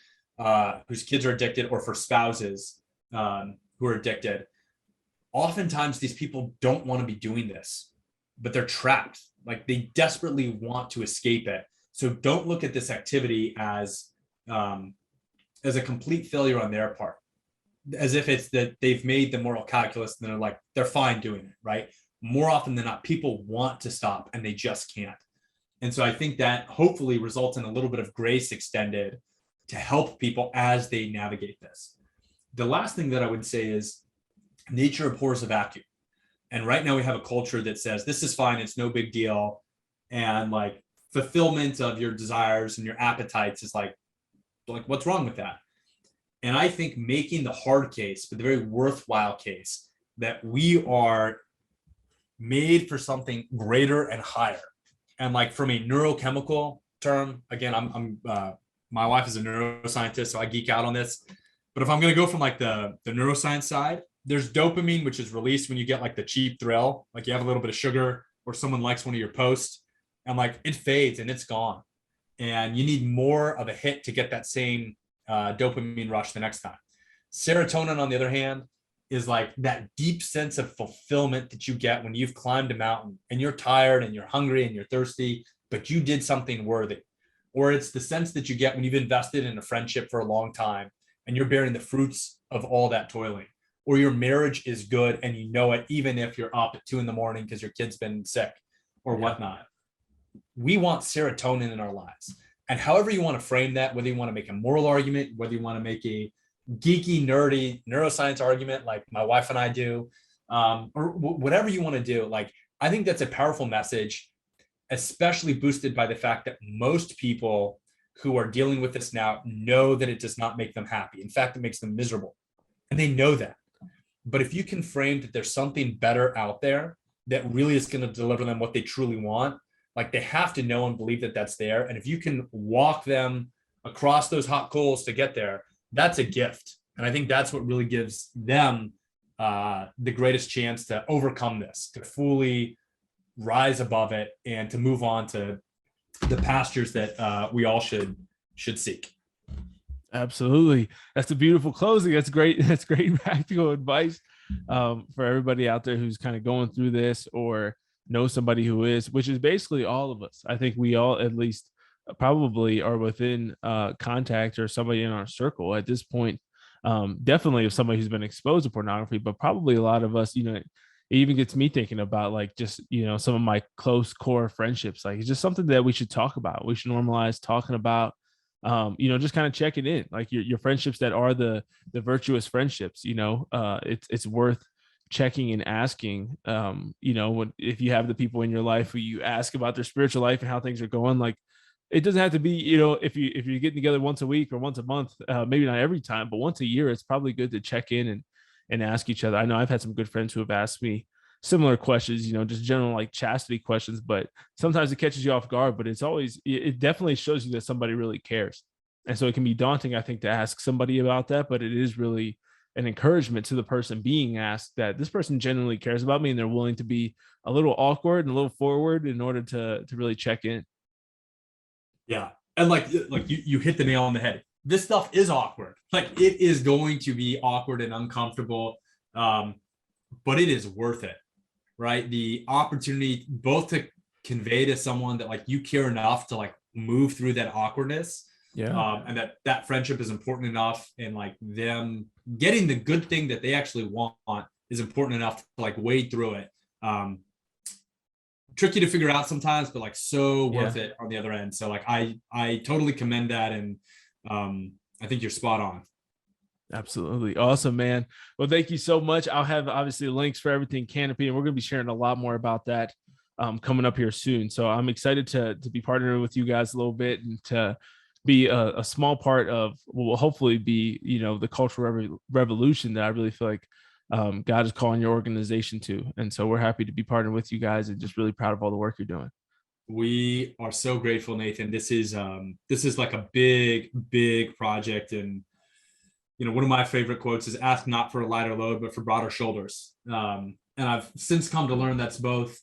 whose kids are addicted, or for spouses who are addicted. Oftentimes these people don't want to be doing this, but they're trapped. Like they desperately want to escape it. So don't look at this activity as a complete failure on their part, as if it's that they've made the moral calculus and they're like, they're fine doing it, right? More often than not, people want to stop and they just can't. And so I think that hopefully results in a little bit of grace extended to help people as they navigate this. The last thing that I would say is nature abhors a vacuum. And right now we have a culture that says this is fine, it's no big deal. And like fulfillment of your desires and your appetites is like what's wrong with that? And I think making the hard case, but the very worthwhile case, that we are made for something greater and higher. And like from a neurochemical term, again, I'm my wife is a neuroscientist, so I geek out on this. But if I'm going to go from like the neuroscience side, there's dopamine, which is released when you get like the cheap thrill, like you have a little bit of sugar or someone likes one of your posts, and like it fades and it's gone. And you need more of a hit to get that same dopamine rush the next time. Serotonin, on the other hand, is like that deep sense of fulfillment that you get when you've climbed a mountain and you're tired and you're hungry and you're thirsty, but you did something worthy. Or it's the sense that you get when you've invested in a friendship for a long time and you're bearing the fruits of all that toiling. Or your marriage is good and you know it, even if you're up at 2 a.m. because your kid's been sick or whatnot. We want serotonin in our lives. And however you want to frame that, whether you want to make a moral argument, whether you want to make a geeky, nerdy neuroscience argument like my wife and I do, or whatever you want to do, like I think that's a powerful message, especially boosted by the fact that most people who are dealing with this now know that it does not make them happy. In fact, it makes them miserable. And they know that. But if you can frame that there's something better out there that really is going to deliver them what they truly want, like they have to know and believe that that's there. And if you can walk them across those hot coals to get there, that's a gift. And I think that's what really gives them the greatest chance to overcome this, to fully rise above it, and to move on to the pastures that we all should seek. Absolutely. That's a beautiful closing. That's great. That's great practical advice for everybody out there who's kind of going through this or know somebody who is, which is basically all of us. I think we all at least probably are within contact or somebody in our circle at this point. Definitely of somebody who's been exposed to pornography, but probably a lot of us, it even gets me thinking about like just, some of my close core friendships. Like it's just something that we should talk about. We should normalize talking about, just kind of checking in, like your friendships that are the virtuous friendships. It's worth checking and asking, if you have the people in your life who you ask about their spiritual life and how things are going, like it doesn't have to be, if you're getting together once a week or once a month, maybe not every time, but once a year, it's probably good to check in and ask each other. I know I've had some good friends who have asked me similar questions, just general like chastity questions, but sometimes it catches you off guard, but it definitely shows you that somebody really cares. And so it can be daunting, I think, to ask somebody about that, but it is really an encouragement to the person being asked that this person genuinely cares about me and they're willing to be a little awkward and a little forward in order to really check in. Yeah. And like you hit the nail on the head. This stuff is awkward. Like it is going to be awkward and uncomfortable. But it is worth it, right? The opportunity both to convey to someone that like you care enough to like move through that awkwardness. Yeah. And that friendship is important enough, and like them getting the good thing that they actually want is important enough to like wade through it. Tricky to figure out sometimes, but like so worth it on the other end. So like I totally commend that, and I think you're spot on. Absolutely. Awesome, man. Well, thank you so much. I'll have obviously links for everything Canopy, and we're going to be sharing a lot more about that coming up here soon. So I'm excited to be partnering with you guys a little bit and to be a small part of what will hopefully be, the cultural revolution that I really feel like God is calling your organization to. And so we're happy to be partnered with you guys and just really proud of all the work you're doing. We are so grateful, Nathan. This is like a big, big project. And one of my favorite quotes is ask not for a lighter load, but for broader shoulders. And I've since come to learn that's both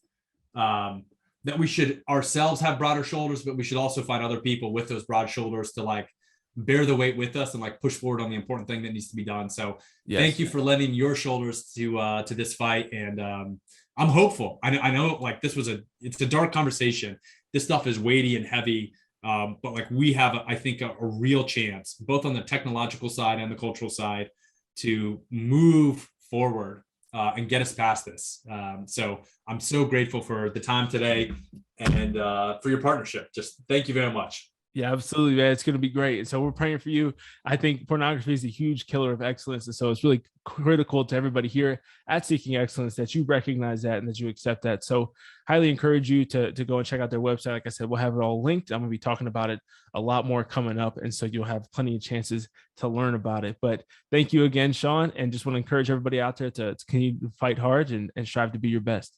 that we should ourselves have broader shoulders, but we should also find other people with those broad shoulders to like bear the weight with us and like push forward on the important thing that needs to be done. So thank Yes. you for lending your shoulders to this fight. And I'm hopeful. I know like it's a dark conversation. This stuff is weighty and heavy. But like we have, I think, a real chance, both on the technological side and the cultural side, to move forward and get us past this. So I'm so grateful for the time today and for your partnership. Just thank you very much. Yeah, absolutely, man. It's going to be great. And so we're praying for you. I think pornography is a huge killer of excellence. And so it's really critical to everybody here at Seeking Excellence that you recognize that and that you accept that. So highly encourage you to go and check out their website. Like I said, we'll have it all linked. I'm going to be talking about it a lot more coming up. And so you'll have plenty of chances to learn about it. But thank you again, Sean. And just want to encourage everybody out there to continue to fight hard and strive to be your best.